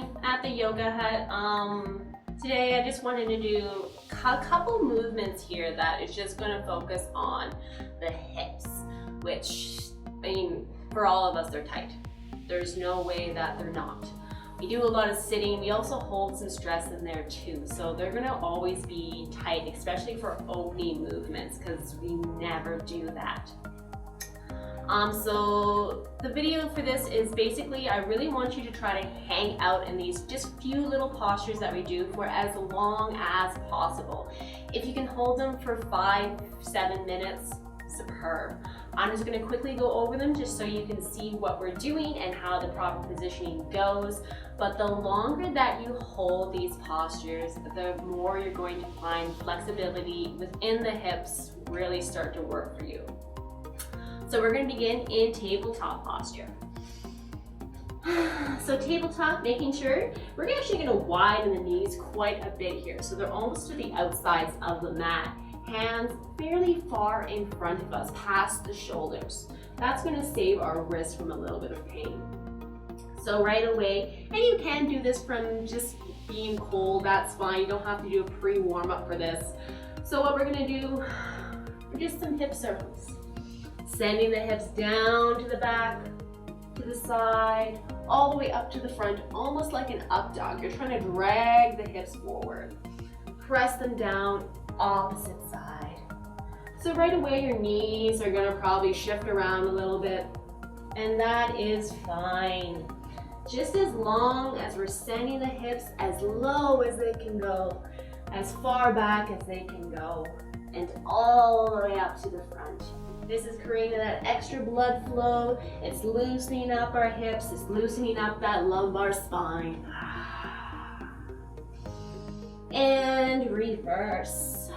morning at the yoga hut. Today I just wanted to do a couple movements here that is just going to focus on the hips, which, I mean, for all of us, they're tight. There's no way that they're not. We do a lot of sitting. We also hold some stress in there too. So they're going to always be tight, especially for opening movements, because we never do that. So the video for this is basically, I really want you to try to hang out in these just few little postures that we do for as long as possible. If you can hold them for 5-7 minutes, superb. I'm just going to quickly go over them just so you can see what we're doing and how the proper positioning goes. But the longer that you hold these postures, the more you're going to find flexibility within the hips really start to work for you. So we're going to begin in tabletop posture. So tabletop, making sure we're actually going to widen the knees quite a bit here. So they're almost to the outsides of the mat. Hands fairly far in front of us, past the shoulders. That's going to save our wrists from a little bit of pain. So right away, and you can do this from just being cold, that's fine. You don't have to do a pre-warm up for this. So what we're going to do, just some hip circles. Sending the hips down to the back, to the side, all the way up to the front, almost like an up dog. You're trying to drag the hips forward. Press them down, opposite side. So right away your knees are gonna probably shift around a little bit, and that is fine. Just as long as we're sending the hips as low as they can go, as far back as they can go, and all the way up to the front. This is creating that extra blood flow. It's loosening up our hips. It's loosening up that lumbar spine. And reverse.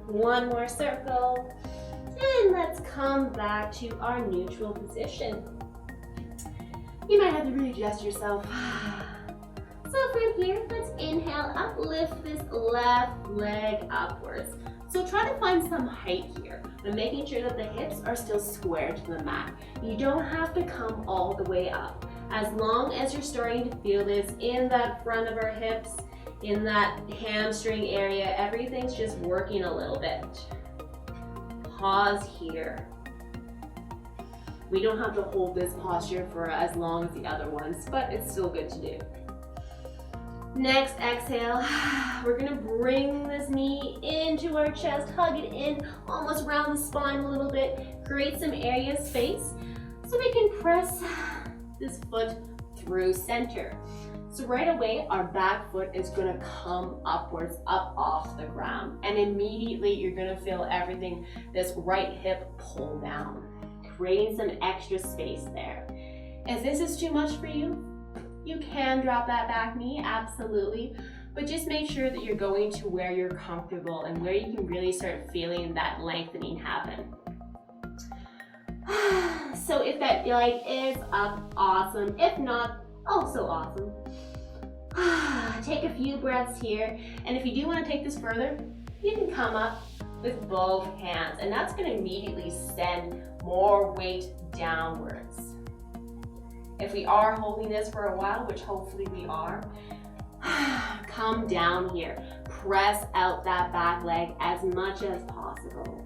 One more circle. And let's come back to our neutral position. You might have to readjust yourself. So from here, let's inhale, uplift this left leg upwards. So try to find some height here, but making sure that the hips are still square to the mat. You don't have to come all the way up. As long as you're starting to feel this in that front of our hips, in that hamstring area, everything's just working a little bit. Pause here. We don't have to hold this posture for as long as the other ones, but it's still good to do. Next, exhale. We're gonna bring this knee into our chest, hug it in, almost around the spine a little bit, create some area of space so we can press this foot through center. So right away, our back foot is gonna come upwards, up off the ground. And immediately you're gonna feel everything, this right hip pull down, creating some extra space there. If this is too much for you, you can drop that back knee, absolutely. But just make sure that you're going to where you're comfortable and where you can really start feeling that lengthening happen. So if that leg is up, awesome. If not, also awesome. Take a few breaths here, and if you do want to take this further, you can come up with both hands, and that's going to immediately send more weight downwards. If we are holding this for a while, which hopefully we are, come down here. Press out that back leg as much as possible.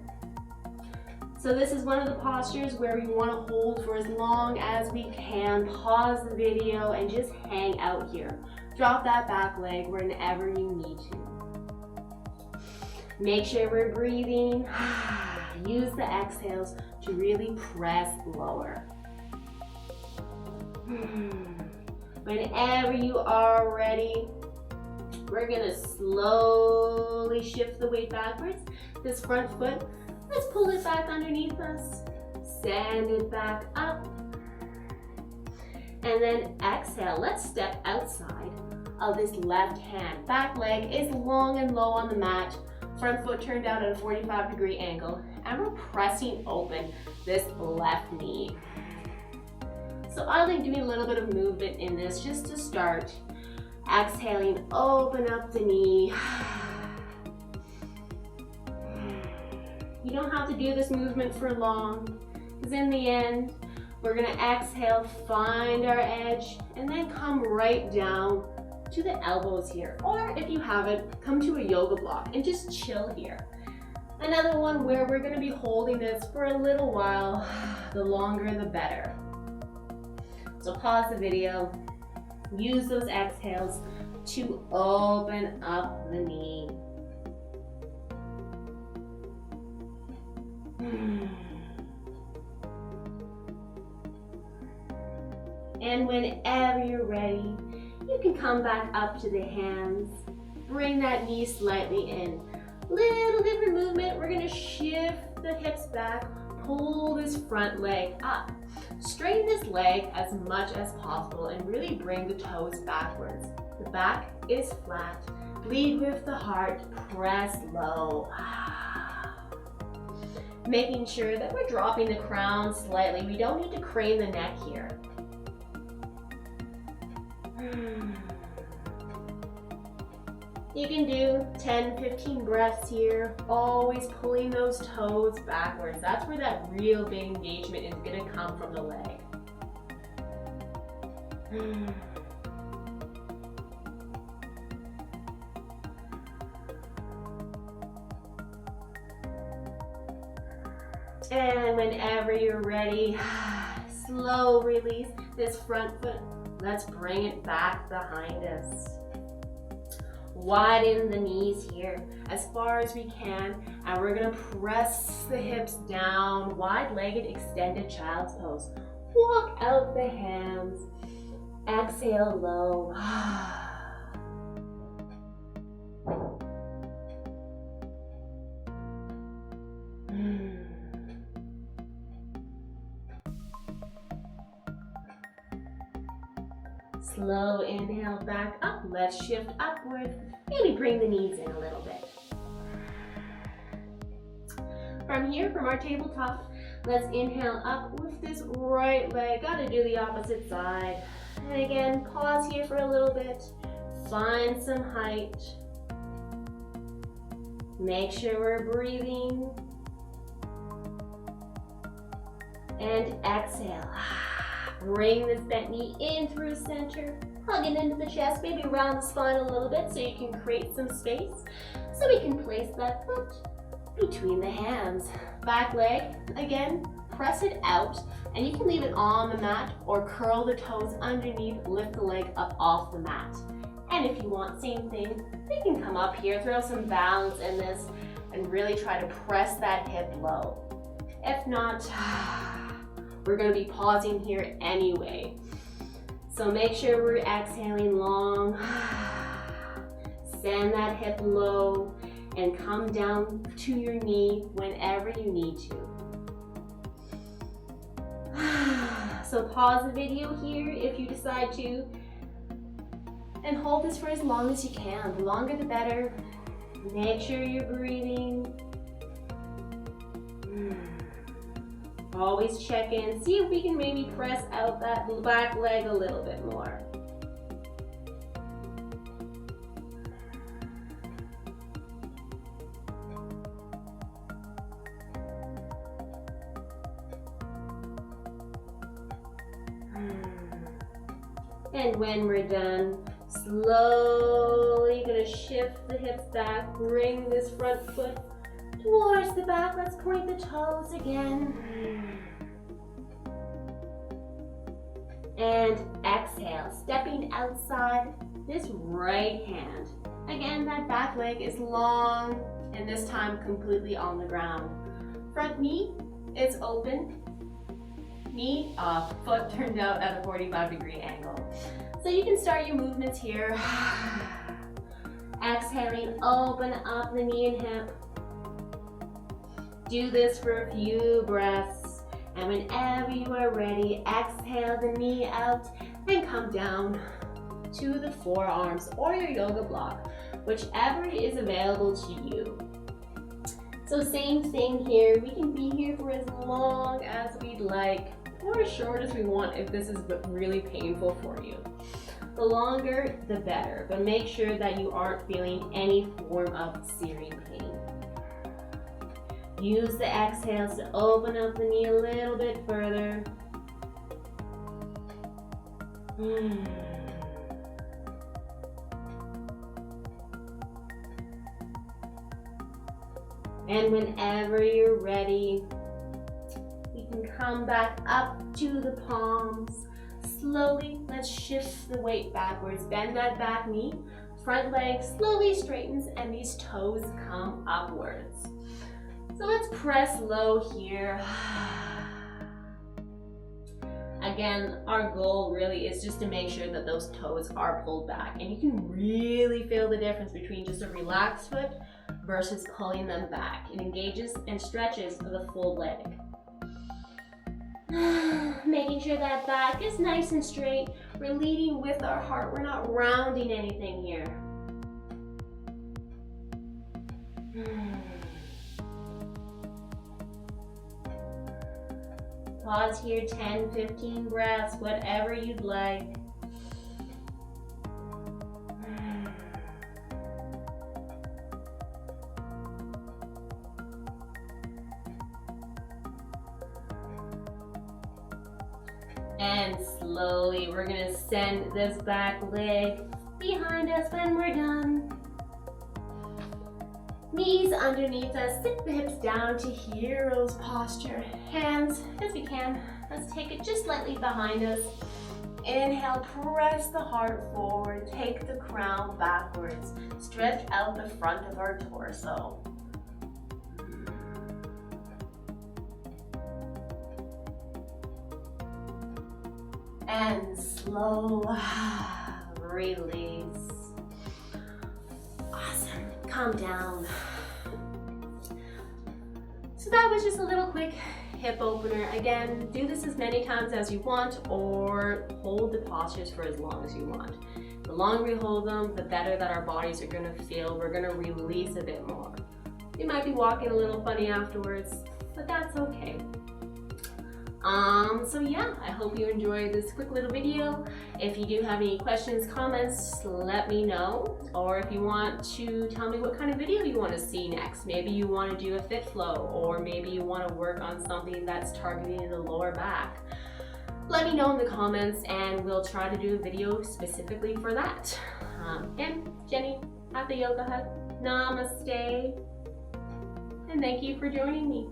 So this is one of the postures where we want to hold for as long as we can. Pause the video and just hang out here. Drop that back leg whenever you need to. Make sure we're breathing. Use the exhales to really press lower. Whenever you are ready, we're gonna slowly shift the weight backwards. This front foot, let's pull it back underneath us. Send it back up. And then exhale, let's step outside of this left hand. Back leg is long and low on the mat. Front foot turned out at a 45-degree angle. And we're pressing open this left knee. So I like doing a little bit of movement in this just to start. Exhaling, open up the knee. You don't have to do this movement for long, because in the end, we're gonna exhale, find our edge, and then come right down to the elbows here. Or if you haven't, come to a yoga block and just chill here. Another one where we're gonna be holding this for a little while, the longer the better. So pause the video, use those exhales to open up the knee. And whenever you're ready, you can come back up to the hands. Bring that knee slightly in. Little different movement. We're gonna shift the hips back, pull this front leg up. Straighten this leg as much as possible and really bring the toes backwards. The back is flat. Lead with the heart, press low. Making sure that we're dropping the crown slightly. We don't need to crane the neck here. You can do 10-15 breaths here, always pulling those toes backwards. That's where that real big engagement is going to come from the leg. And whenever you're ready, slow release this front foot. Let's bring it back behind us. Widen the knees here as far as we can, and we're gonna press the hips down, wide-legged extended child's pose. Walk out the hands, exhale low. Slow inhale back up. Let's shift upward. Maybe bring the knees in a little bit. From here, from our tabletop, let's inhale up with this right leg. Gotta do the opposite side. And again, pause here for a little bit. Find some height. Make sure we're breathing. And exhale. Bring this bent knee in through center, hug it into the chest, maybe round the spine a little bit so you can create some space. So we can place that foot between the hands. Back leg, again, press it out, and you can leave it on the mat or curl the toes underneath, lift the leg up off the mat. And if you want, same thing, you can come up here, throw some balance in this, and really try to press that hip low. If not, we're going to be pausing here anyway. So make sure we're exhaling long. Send that hip low and come down to your knee whenever you need to. So pause the video here if you decide to, and hold this for as long as you can. The longer the better. Make sure you're breathing. Always check in, see if we can maybe press out that back leg a little bit more. And when we're done, slowly gonna shift the hips back, bring this front foot towards the back. Let's point the toes again. And exhale, stepping outside this right hand. Again, that back leg is long, and this time completely on the ground. Front knee is open. Knee up, foot turned out at a 45-degree angle. So you can start your movements here. Exhaling, open up the knee and hip. Do this for a few breaths, and whenever you are ready, exhale the knee out and come down to the forearms or your yoga block, whichever is available to you. So same thing here, we can be here for as long as we'd like, or as short as we want if this is really painful for you. The longer, the better, but make sure that you aren't feeling any form of searing pain. Use the exhales to open up the knee a little bit further. And whenever you're ready, you can come back up to the palms. Slowly, let's shift the weight backwards. Bend that back knee. Front leg slowly straightens and these toes come upwards. So let's press low here. Again, our goal really is just to make sure that those toes are pulled back. And you can really feel the difference between just a relaxed foot versus pulling them back. It engages and stretches the full leg. Making sure that back is nice and straight. We're leading with our heart. We're not rounding anything here. Pause here, 10, 15 breaths, whatever you'd like. And slowly, we're gonna send this back leg behind us when we're done. Knees underneath us, sit the hips down to hero's posture. Hands, as we can, let's take it just lightly behind us. Inhale, press the heart forward, take the crown backwards. Stretch out the front of our torso. And slow release. Awesome, calm down. So that was just a little quick hip opener. Again, do this as many times as you want or hold the postures for as long as you want. The longer we hold them, the better that our bodies are gonna feel. We're gonna release a bit more. You might be walking a little funny afterwards, but that's okay. So yeah, I hope you enjoyed this quick little video. If you do have any questions, comments, let me know. Or if you want to tell me what kind of video you want to see next. Maybe you want to do a fit flow, or maybe you want to work on something that's targeting the lower back. Let me know in the comments and we'll try to do a video specifically for that. And Jenny at the Yoga Hut, namaste. And thank you for joining me.